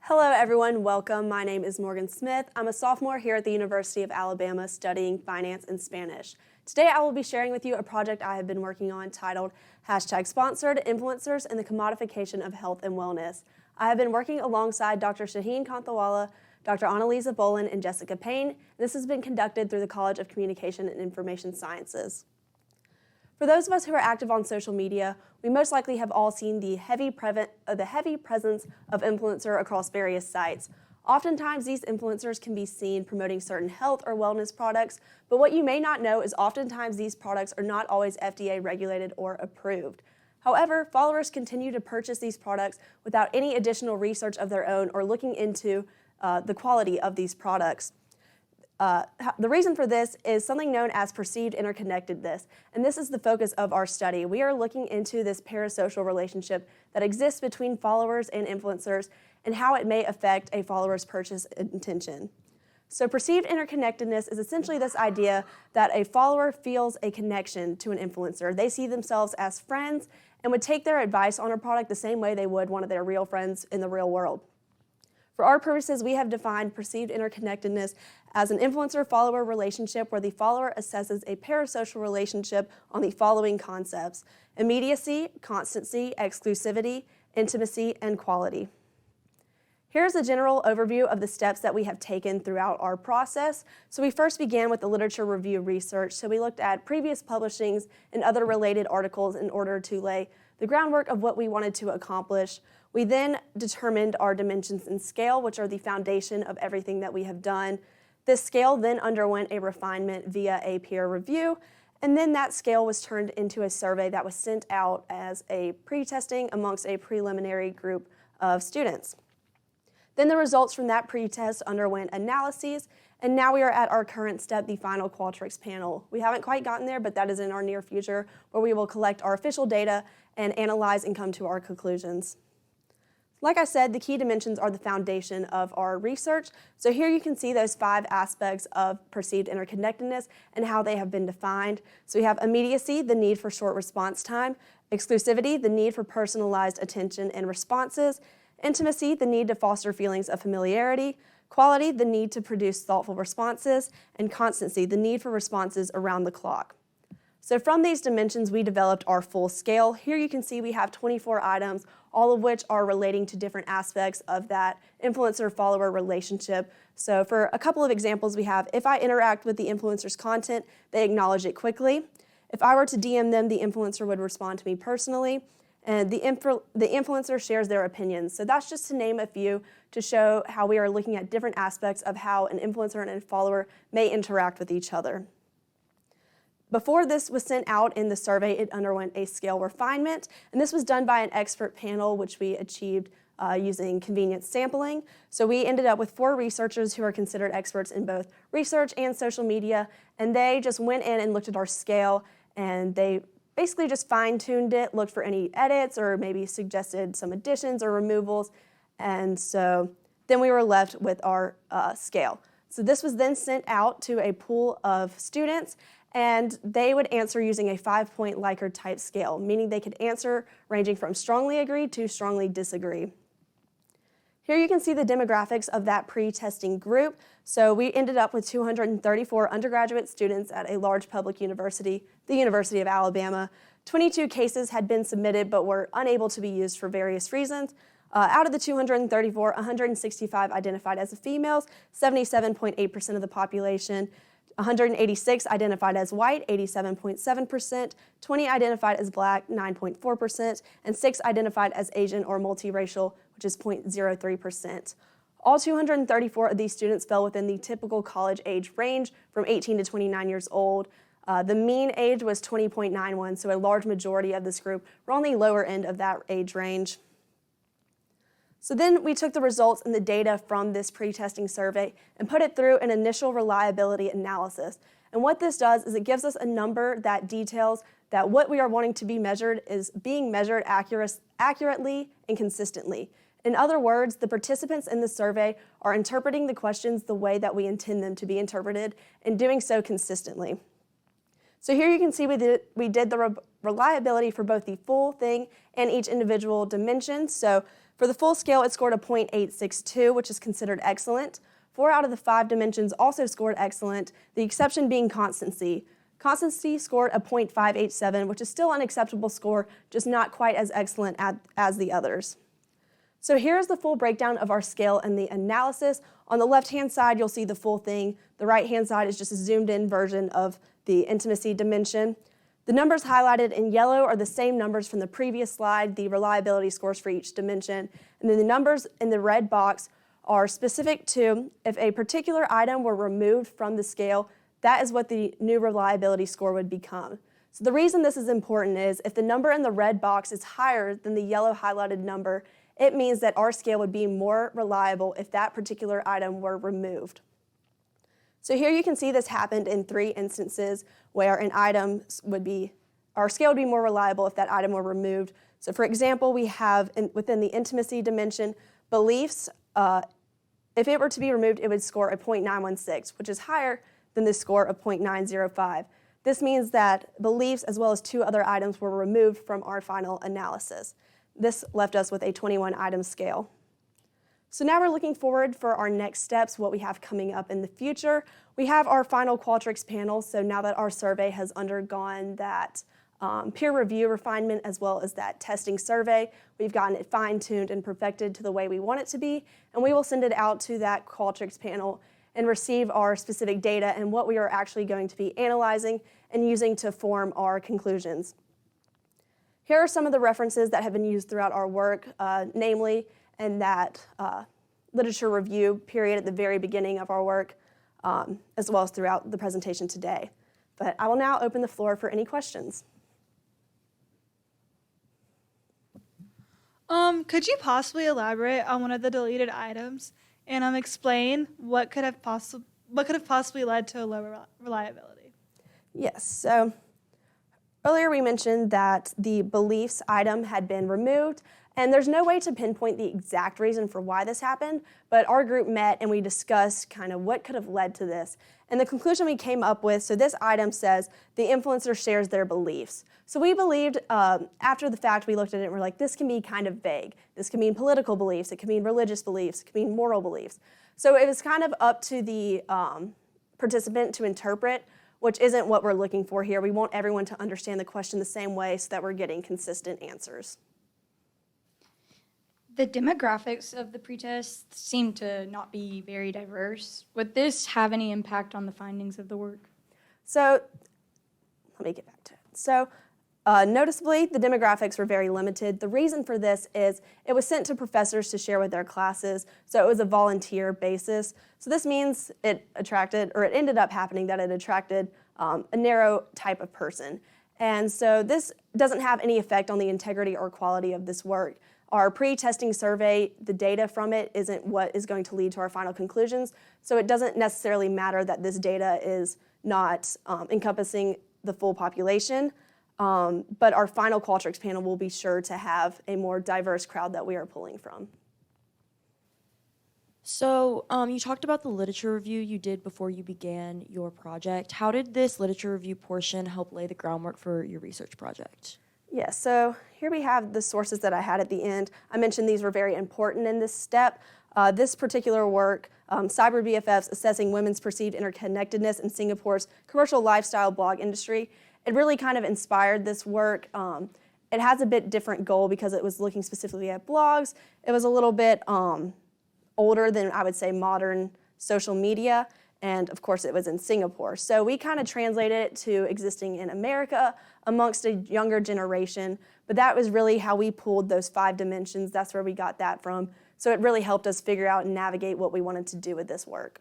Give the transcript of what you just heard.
Hello everyone, welcome. My name is Morgan Smith. I'm a sophomore here at the University of Alabama studying finance and Spanish. Today I will be sharing with you a project I have been working on titled #Sponsored Influencers and the Commodification of Health and Wellness. I have been working alongside Dr. Shaheen Kanthawala, Dr. Annalisa Bolin, and Jessica Payne. This has been conducted through the College of Communication and Information Sciences. For those of us who are active on social media, we most likely have all seen the heavy presence of influencer across various sites. Oftentimes, these influencers can be seen promoting certain health or wellness products, but what you may not know is oftentimes these products are not always FDA regulated or approved. However, followers continue to purchase these products without any additional research of their own or looking into the quality of these products. The reason for this is something known as perceived interconnectedness, and this is the focus of our study. We are looking into this parasocial relationship that exists between followers and influencers and how it may affect a follower's purchase intention. So perceived interconnectedness is essentially this idea that a follower feels a connection to an influencer. They see themselves as friends and would take their advice on a product the same way they would one of their real friends in the real world. For our purposes, we have defined perceived interconnectedness as an influencer-follower relationship where the follower assesses a parasocial relationship on the following concepts: immediacy, constancy, exclusivity, intimacy, and quality. Here's a general overview of the steps that we have taken throughout our process. So we first began with the literature review research. So we looked at previous publishings and other related articles in order to lay the groundwork of what we wanted to accomplish. We then determined our dimensions and scale, which are the foundation of everything that we have done. This scale then underwent a refinement via a peer review, and then that scale was turned into a survey that was sent out as a pre-testing amongst a preliminary group of students. Then the results from that pre-test underwent analyses, and now we are at our current step, the final Qualtrics panel. We haven't quite gotten there, but that is in our near future, where we will collect our official data and analyze and come to our conclusions. Like I said, the key dimensions are the foundation of our research. So here you can see those 5 aspects of perceived interconnectedness and how they have been defined. So we have immediacy, the need for short response time; exclusivity, the need for personalized attention and responses; intimacy, the need to foster feelings of familiarity; quality, the need to produce thoughtful responses; and constancy, the need for responses around the clock. So from these dimensions, we developed our full scale. Here you can see we have 24 items, all of which are relating to different aspects of that influencer-follower relationship. So for a couple of examples, we have, if I interact with the influencer's content, they acknowledge it quickly. If I were to DM them, the influencer would respond to me personally. And the influencer shares their opinions. So that's just to name a few to show how we are looking at different aspects of how an influencer and a follower may interact with each other. Before this was sent out in the survey, it underwent a scale refinement, and this was done by an expert panel, which we achieved using convenience sampling. So we ended up with 4 researchers who are considered experts in both research and social media, and they just went in and looked at our scale, and they basically just fine-tuned it, looked for any edits, or maybe suggested some additions or removals, and so then we were left with our scale. So this was then sent out to a pool of students, and they would answer using a 5-point Likert type scale, meaning they could answer ranging from strongly agree to strongly disagree. Here you can see the demographics of that pre-testing group. So we ended up with 234 undergraduate students at a large public university, the University of Alabama. 22 cases had been submitted but were unable to be used for various reasons. Out of the 234, 165 identified as females, 77.8% of the population. 186 identified as white, 87.7%, 20 identified as black, 9.4%, and 6 identified as Asian or multiracial, which is 0.03%. All 234 of these students fell within the typical college age range from 18 to 29 years old. The mean age was 20.91, so a large majority of this group were on the lower end of that age range. So then we took the results and the data from this pre-testing survey and put it through an initial reliability analysis. And what this does is it gives us a number that details that what we are wanting to be measured is being measured accurately and consistently. In other words, the participants in the survey are interpreting the questions the way that we intend them to be interpreted and doing so consistently. So here you can see we did the reliability for both the full thing and each individual dimension. So For the full scale, it scored a .862, which is considered excellent. 4 out of the 5 dimensions also scored excellent, the exception being constancy. Constancy scored a .587, which is still an acceptable score, just not quite as excellent as the others. So here's the full breakdown of our scale and the analysis. On the left-hand side, you'll see the full thing. The right-hand side is just a zoomed-in version of the intimacy dimension. The numbers highlighted in yellow are the same numbers from the previous slide, the reliability scores for each dimension. And then the numbers in the red box are specific to if a particular item were removed from the scale, that is what the new reliability score would become. So the reason this is important is if the number in the red box is higher than the yellow highlighted number, it means that our scale would be more reliable if that particular item were removed. So here you can see this happened in 3 instances where an item our scale would be more reliable if that item were removed. So for example, we have within the intimacy dimension, beliefs, if it were to be removed, it would score a .916, which is higher than the score of .905. This means that beliefs as well as 2 other items were removed from our final analysis. This left us with a 21-item scale. So now we're looking forward for our next steps, what we have coming up in the future. We have our final Qualtrics panel, so now that our survey has undergone that peer review refinement as well as that testing survey, we've gotten it fine-tuned and perfected to the way we want it to be, and we will send it out to that Qualtrics panel and receive our specific data and what we are actually going to be analyzing and using to form our conclusions. Here are some of the references that have been used throughout our work, namely in that literature review period at the very beginning of our work, as well as throughout the presentation today. But I will now open the floor for any questions. Could you possibly elaborate on one of the deleted items and explain what could have possibly led to a lower reliability? Yes, so earlier we mentioned that the beliefs item had been removed, and there's no way to pinpoint the exact reason for why this happened, but our group met and we discussed kind of what could have led to this. And the conclusion we came up with, so this item says the influencer shares their beliefs. So we believed, after the fact, we looked at it and we're like, this can be kind of vague. This can mean political beliefs, it can mean religious beliefs, it can mean moral beliefs. So it was kind of up to the participant to interpret, which isn't what we're looking for here. We want everyone to understand the question the same way so that we're getting consistent answers. The demographics of the pretest seem to not be very diverse. Would this have any impact on the findings of the work? So let me get back to it. So noticeably, the demographics were very limited. The reason for this is it was sent to professors to share with their classes, so it was a volunteer basis. So this means it ended up happening that it attracted a narrow type of person. And so this doesn't have any effect on the integrity or quality of this work. Our pre-testing survey, the data from it isn't what is going to lead to our final conclusions, so it doesn't necessarily matter that this data is not encompassing the full population, but our final Qualtrics panel will be sure to have a more diverse crowd that we are pulling from. So you talked about the literature review you did before you began your project. How did this literature review portion help lay the groundwork for your research project? Yes, so here we have the sources that I had at the end. I mentioned these were very important in this step. This particular work, Cyber BFFs Assessing Women's Perceived Interconnectedness in Singapore's Commercial Lifestyle Blog Industry, it really kind of inspired this work. It has a bit different goal because it was looking specifically at blogs. It was a little bit older than I would say modern social media, and of course it was in Singapore. So we kind of translated it to existing in America amongst a younger generation, but that was really how we pulled those 5 dimensions. That's where we got that from. So it really helped us figure out and navigate what we wanted to do with this work.